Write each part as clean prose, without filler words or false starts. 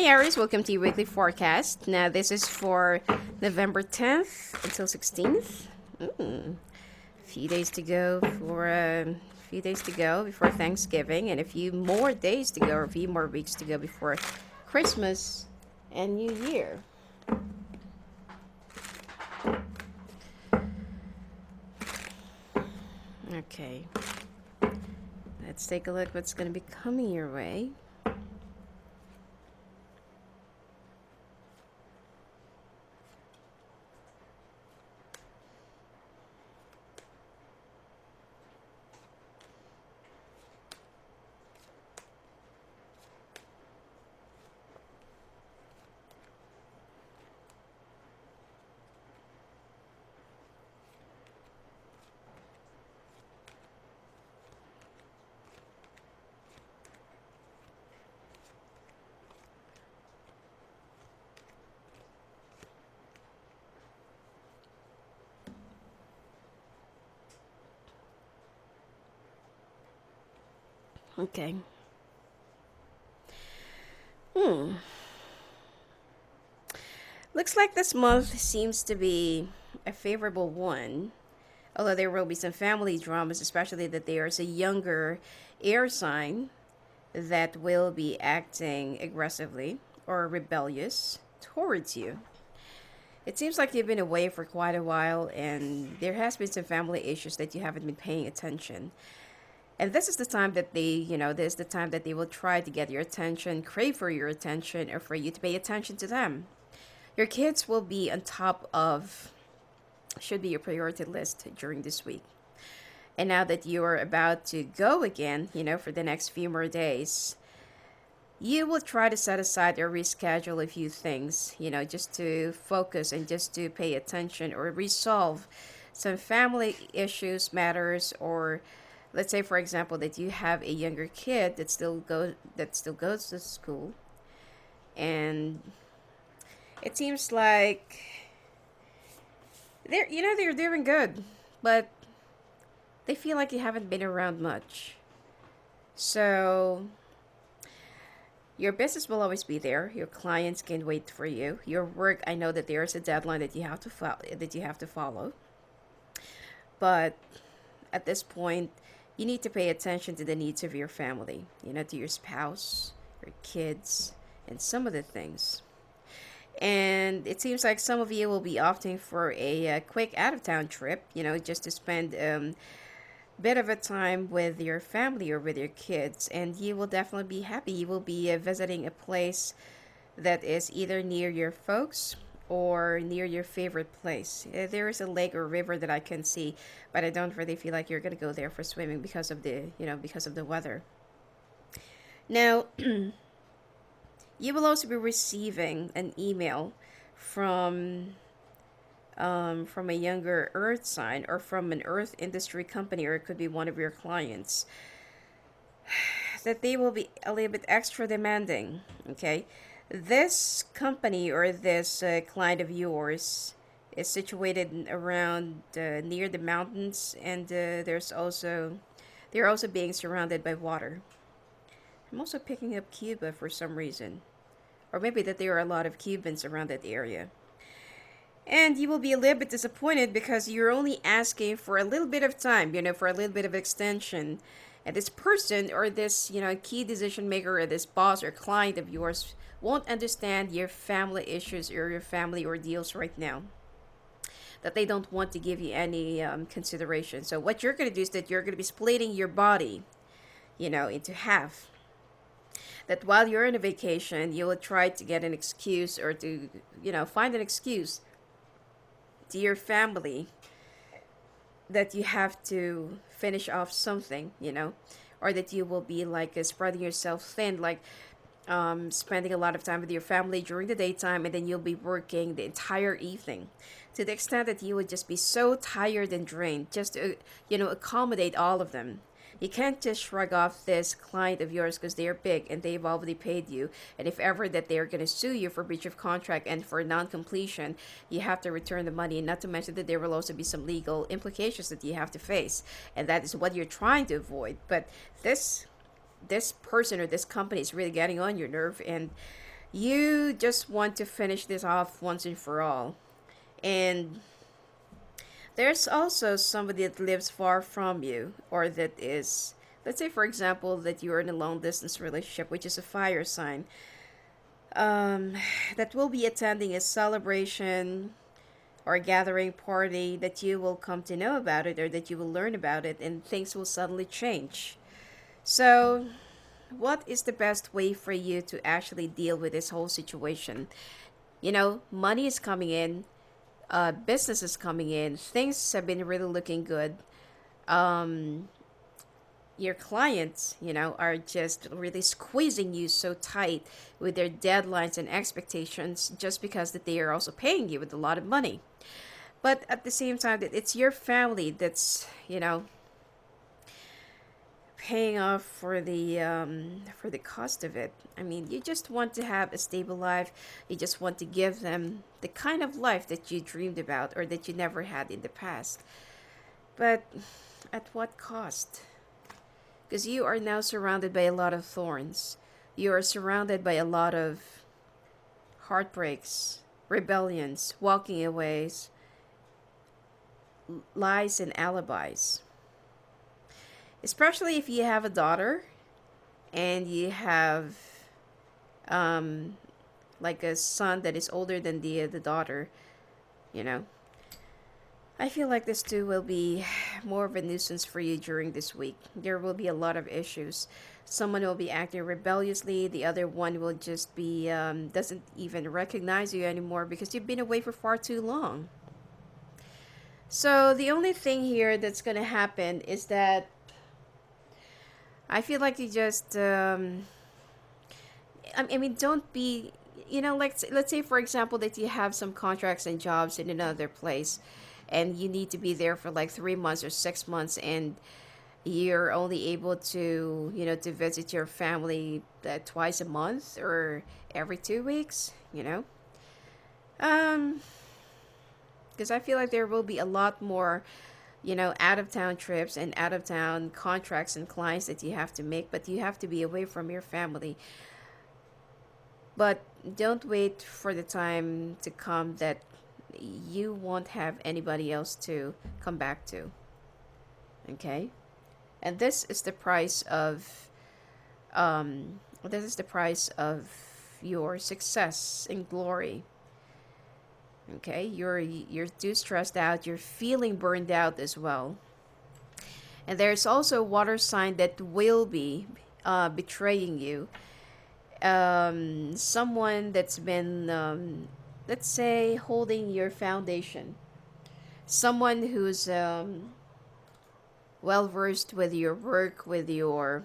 Hi Aries, welcome to your weekly forecast. Now this is for November 10th until 16th. Few days to go for few days to go before Thanksgiving, and a few more days to go, or a few more weeks to go before Christmas and New Year. Okay, let's take a look what's going to be coming your way. Okay. Looks like this month seems to be a favorable one. Although there will be some family dramas, especially that there's a younger air sign that will be acting aggressively or rebellious towards you. It seems like you've been away for quite a while and there has been some family issues that you haven't been paying attention. And this is the time that this is the time that they will try to get your attention, crave for your attention, or for you to pay attention to them. Your kids will be on top of, should be your priority list during this week. And now that you're about to go again, for the next few more days, you will try to set aside or reschedule a few things, just to focus and just to pay attention or resolve some family issues, matters, or let's say for example that you have a younger kid that still goes to school, and it seems like they're doing good, but they feel like you haven't been around much. So your business will always be there. Your clients can wait for you. Your work, I know that there is a deadline that you have to follow. But at this point, you need to pay attention to the needs of your family, to your spouse, your kids, and some of the things. And it seems like some of you will be opting for a quick out of town trip, just to spend bit of a time with your family or with your kids, and you will definitely be happy. You will be visiting a place that is either near your folks or near your favorite place. There is a lake or river that I can see, but I don't really feel like you're going to go there for swimming because of the weather. Now, you will also be receiving an email from from a younger earth sign or from an earth industry company, or it could be one of your clients, that they will be a little bit extra demanding. Okay, this company or this client of yours is situated around near the mountains, and they're also being surrounded by water. I'm also picking up Cuba for some reason, or maybe that there are a lot of Cubans around that area. And you will be a little bit disappointed because you're only asking for a little bit of time, for a little bit of extension. And this person or this, key decision maker or this boss or client of yours won't understand your family issues or your family ordeals right now. That they don't want to give you any consideration. So what you're going to do is that you're going to be splitting your body, into half. That while you're on a vacation, you will try to get an excuse or to, find an excuse to your family that you have to finish off something, or that you will be like spreading yourself thin, like spending a lot of time with your family during the daytime, and then you'll be working the entire evening to the extent that you would just be so tired and drained just to, accommodate all of them. You can't just shrug off this client of yours because they're big and they've already paid you. And if ever that they're going to sue you for breach of contract and for non-completion, you have to return the money. And not to mention that there will also be some legal implications that you have to face. And that is what you're trying to avoid. But this person or this company is really getting on your nerve, and You just want to finish this off once and for all. And there's also somebody that lives far from you, or that is, let's say, for example, that you're in a long distance relationship, which is a fire sign, um, that will be attending a celebration or a gathering party that you will come to know about it, or that you will learn about it, and things will suddenly change. So, what is the best way for you to actually deal with this whole situation? Money is coming in, business is coming in, things have been really looking good. Um, your clients, are just really squeezing you so tight with their deadlines and expectations just because that they are also paying you with a lot of money. But at the same time, that it's your family that's, paying off for the cost of it. I mean, you just want to have a stable life. You just want to give them the kind of life that you dreamed about or that you never had in the past. But at what cost? Because you are now surrounded by a lot of thorns. You are surrounded by a lot of heartbreaks, rebellions, walking aways, lies, and alibis. Especially if you have a daughter and you have um, like a son that is older than the daughter, you know. I feel like this too will be more of a nuisance for you during this week. There will be a lot of issues. Someone will be acting rebelliously. The other one will just be doesn't even recognize you anymore because you've been away for far too long. So the only thing here that's gonna happen is that I feel like you just I mean, don't be, like, let's say for example that you have some contracts and jobs in another place, and you need to be there for like 3 months or 6 months, and you're only able to, to visit your family twice a month or every 2 weeks, um, because I feel like there will be a lot more, out of town trips and out of town contracts and clients that you have to make, but you have to be away from your family. But don't wait for the time to come that you won't have anybody else to come back to. Okay? And this is the price of your success and glory. Okay? You're too stressed out, you're feeling burned out as well. And there's also a water sign that will be betraying you. Someone that's been, let's say, holding your foundation. Someone who's well versed with your work, with your,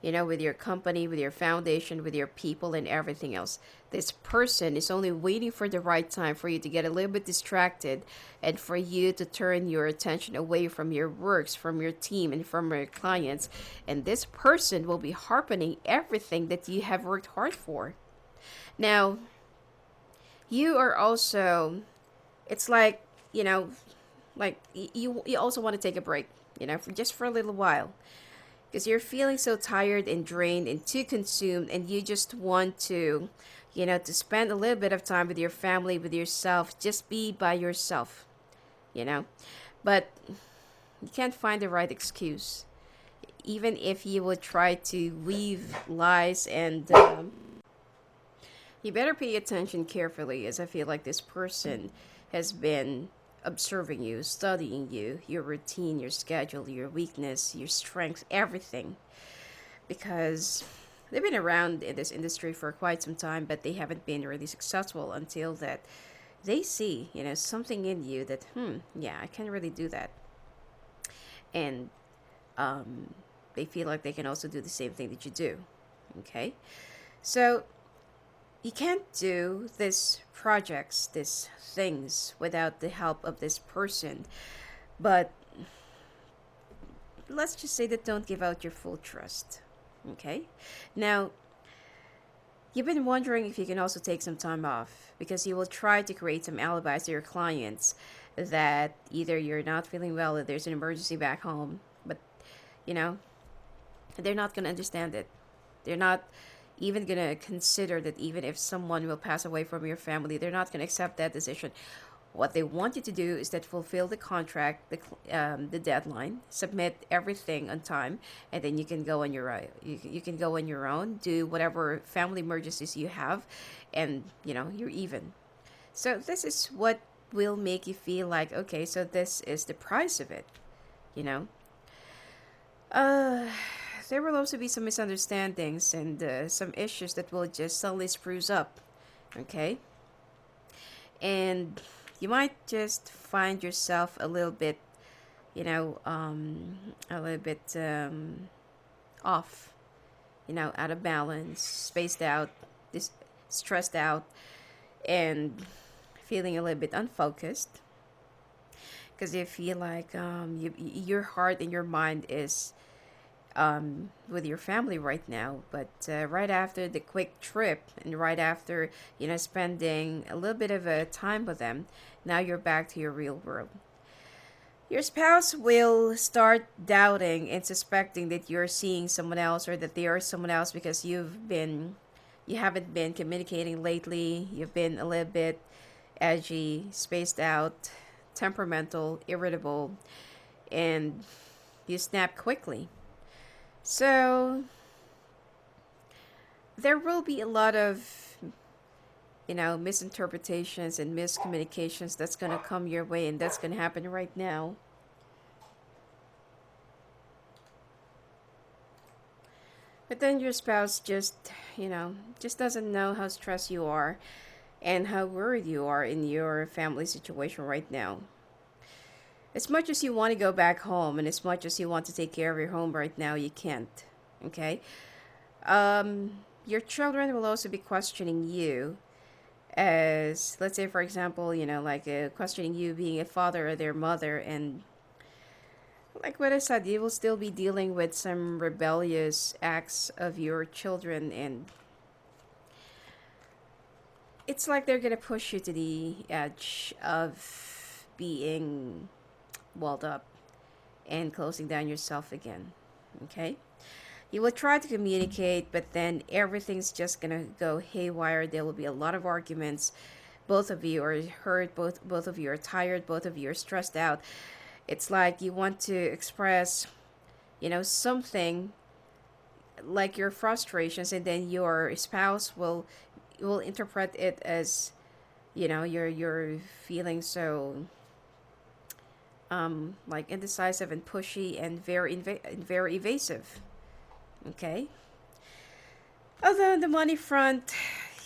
with your company, with your foundation, with your people, and everything else. This person is only waiting for the right time for you to get a little bit distracted and for you to turn your attention away from your works, from your team, and from your clients. And this person will be harping everything that you have worked hard for. Now, you are also, it's like, like you also want to take a break, just for a little while, because you're feeling so tired and drained and too consumed, and you just want to, to spend a little bit of time with your family, with yourself, just be by yourself, you know. But you can't find the right excuse, even if you would try to weave lies, and you better pay attention carefully, as I feel like this person has been observing you, studying you, your routine, your schedule, your weakness, your strength, everything. Because they've been around in this industry for quite some time, but they haven't been really successful until that they see, something in you that, yeah, I can really do that. And they feel like they can also do the same thing that you do. Okay? So you can't do these projects, these things, without the help of this person. But let's just say that don't give out your full trust. Okay? Now, you've been wondering if you can also take some time off, because you will try to create some alibis to your clients that either you're not feeling well or there's an emergency back home, but you know they're not going to understand it. They're not even gonna consider that even if someone will pass away from your family, they're not gonna accept that decision. What they want you to do is that fulfill the contract, the deadline, submit everything on time, and then you can go on your own. You can go on your own, do whatever family emergencies you have, and you're even. So this is what will make you feel like, okay, so this is the price of it, you know. Uh, there will also be some misunderstandings and some issues that will just suddenly spruce up, okay? And you might just find yourself a little bit off, out of balance, spaced out, stressed out, and feeling a little bit unfocused because you feel like your heart and your mind is with your family right now. But right after the quick trip and right after, spending a little bit of a time with them, now you're back to your real world. Your spouse will start doubting and suspecting that you're seeing someone else or that they are someone else because you haven't been communicating lately. You've been a little bit edgy, spaced out, temperamental, irritable, and you snap quickly. So there will be a lot of misinterpretations and miscommunications that's going to come your way, and that's going to happen right now. But then your spouse just doesn't know how stressed you are and how worried you are in your family situation right now. As much as you want to go back home and as much as you want to take care of your home right now, you can't. Okay? Your children will also be questioning you as, let's say, for example, questioning you being a father or their mother. And like what I said, you will still be dealing with some rebellious acts of your children, and it's like they're gonna push you to the edge of being walled up and closing down yourself again. Okay? You will try to communicate, but then everything's just gonna go haywire. There will be a lot of arguments. Both of you are hurt, both of you are tired, both of you are stressed out. It's like you want to express, something like your frustrations, and then your spouse will interpret it as, you're feeling so like indecisive and pushy and very evasive. Okay. Although on the money front,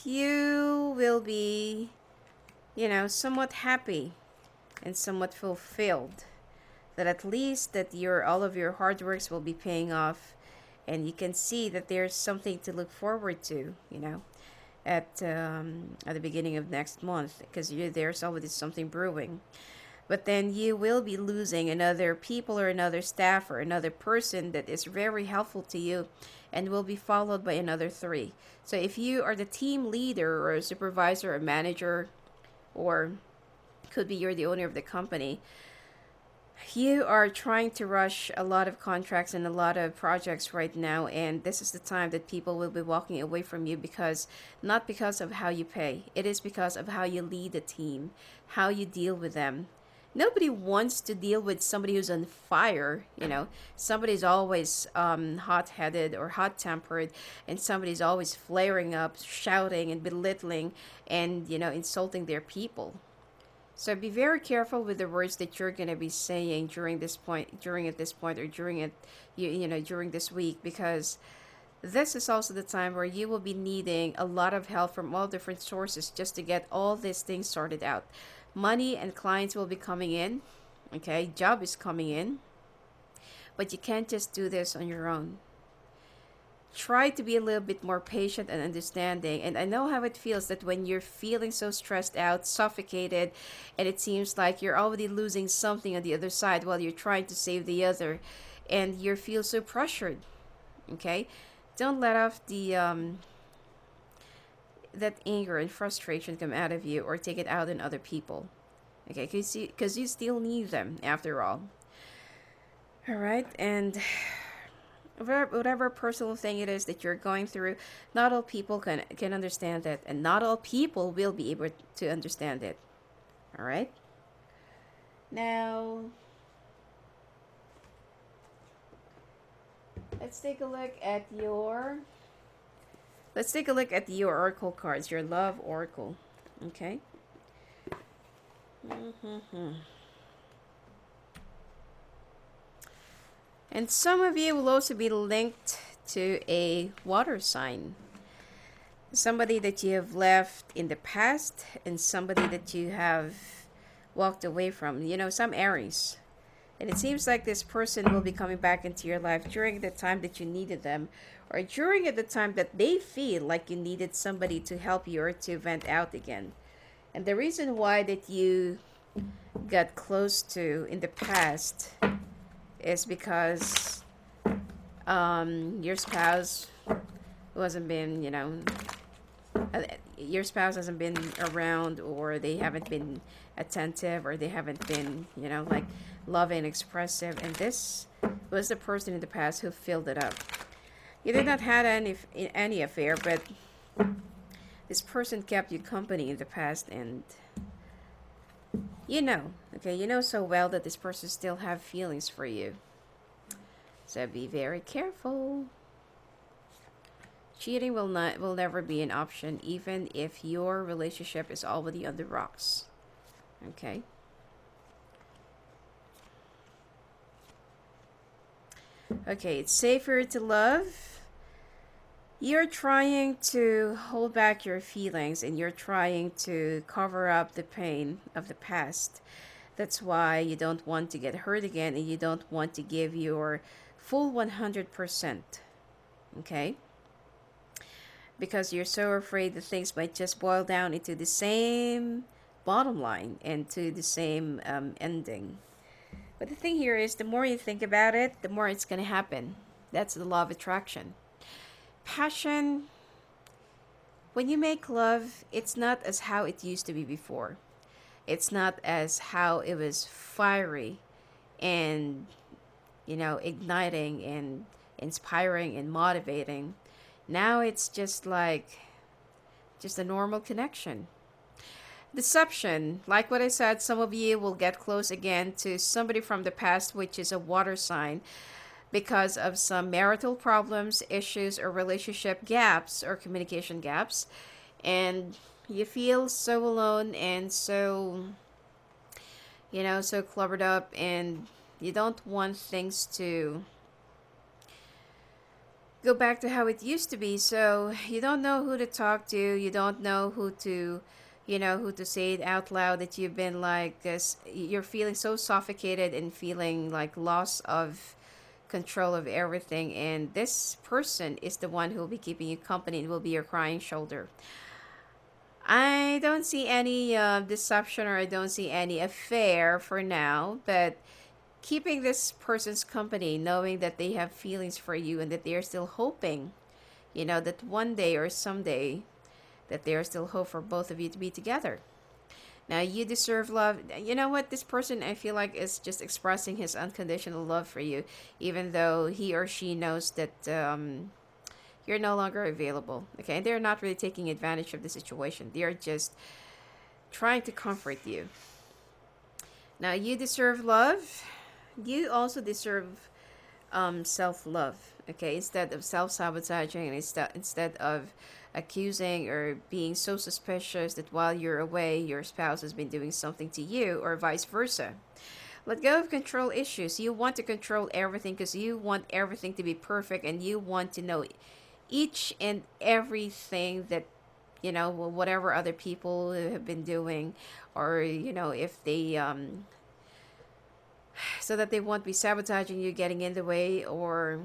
you will be, somewhat happy and somewhat fulfilled that at least that your all of your hard works will be paying off, and you can see that there's something to look forward to, at the beginning of next month, because there's always something brewing. But then you will be losing another people or another staff or another person that is very helpful to you, and will be followed by another three. So if you are the team leader or a supervisor or manager, or could be you're the owner of the company, you are trying to rush a lot of contracts and a lot of projects right now, and this is the time that people will be walking away from you, because not because of how you pay, it is because of how you lead the team, how you deal with them. Nobody wants to deal with somebody who's on fire. Somebody's always hot-headed or hot-tempered, and somebody's always flaring up, shouting and belittling and insulting their people. So be very careful with the words that you're going to be saying during this point, or during this week, because this is also the time where you will be needing a lot of help from all different sources just to get all these things sorted out. Money and clients will be coming in, okay? Job is coming in, but you can't just do this on your own. Try to be a little bit more patient and understanding. And I know how it feels that when you're feeling so stressed out, suffocated, and it seems like you're already losing something on the other side while you're trying to save the other, and you feel so pressured. Okay, don't let off the that anger and frustration come out of you, or take it out on other people. Okay, because you still need them after all. All right, and whatever personal thing it is that you're going through, not all people can understand it, and not all people will be able to understand it. All right. Now, let's take a look at your oracle cards, your love oracle. Okay. And some of you will also be linked to a water sign. Somebody that you have left in the past and somebody that you have walked away from. Some Aries. And it seems like this person will be coming back into your life during the time that you needed them, or during the time that they feel like you needed somebody to help you or to vent out again. And the reason why that you got close to in the past is because your spouse wasn't been, your spouse hasn't been around, or they haven't been attentive, or they haven't been, like loving, expressive. And this was the person in the past who filled it up. You did not have any affair, but this person kept you company in the past, and you know so well that this person still have feelings for you. So be very careful. Cheating will never be an option, even if your relationship is already on the rocks. Okay? Okay, it's safer to love. You're trying to hold back your feelings, and you're trying to cover up the pain of the past. That's why you don't want to get hurt again, and you don't want to give your full 100%. Okay? Because you're so afraid that things might just boil down into the same bottom line and to the same ending. But the thing here is, the more you think about it, the more it's going to happen. That's the law of attraction. Passion, when you make love, it's not as how it used to be before. It's not as how it was fiery and, igniting and inspiring and motivating. Now it's just a normal connection. Deception, like what I said, some of you will get close again to somebody from the past, which is a water sign, because of some marital problems, issues, or relationship gaps or communication gaps. And you feel so alone and so cluttered up, and you don't want things to go back to how it used to be. So you don't know who to talk to. You don't know who to say it out loud, that you've been like this. You're feeling so suffocated and feeling like loss of control of everything. And this person is the one who will be keeping you company and will be your crying shoulder. I don't see any deception, or I don't see any affair for now, but keeping this person's company, knowing that they have feelings for you and that they are still hoping, that one day or someday, that there is still hope for both of you to be together. Now, you deserve love. You know what? This person, I feel like, is just expressing his unconditional love for you, even though he or she knows that you're no longer available. Okay? They're not really taking advantage of the situation. They are just trying to comfort you. Now, you deserve love. You also deserve self-love. Okay? Instead of self-sabotaging, and instead of accusing or being so suspicious that while you're away, your spouse has been doing something to you, or vice versa. Let go of control issues. You want to control everything because you want everything to be perfect, and you want to know each and everything that, whatever other people have been doing, or, if they, so that they won't be sabotaging you, getting in the way, or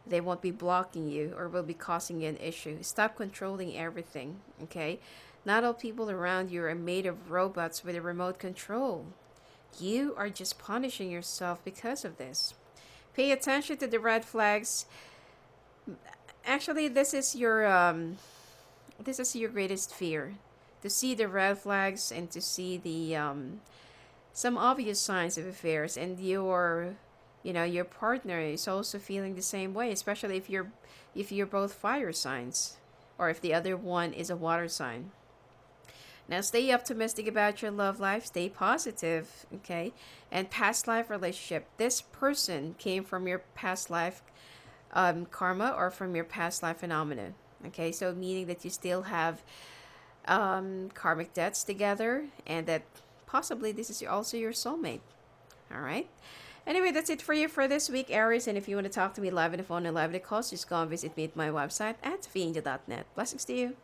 they won't be blocking you, or will be causing you an issue. Stop controlling everything, okay? Not all people around you are made of robots with a remote control. You are just punishing yourself because of this. Pay attention to the red flags. Actually, this is your greatest fear. To see the red flags and to see the some obvious signs of affairs, and you're Your partner is also feeling the same way, especially if you're both fire signs, or if the other one is a water sign. Now, stay optimistic about your love life. Stay positive, okay? And past life relationship. This person came from your past life karma, or from your past life phenomena. Okay, so meaning that you still have karmic debts together, and that possibly this is also your soulmate. All right. Anyway, that's it for you for this week, Aries. And if you want to talk to me live on the phone and live on the calls, just go and visit me at my website at sophiaangel.net. Blessings to you.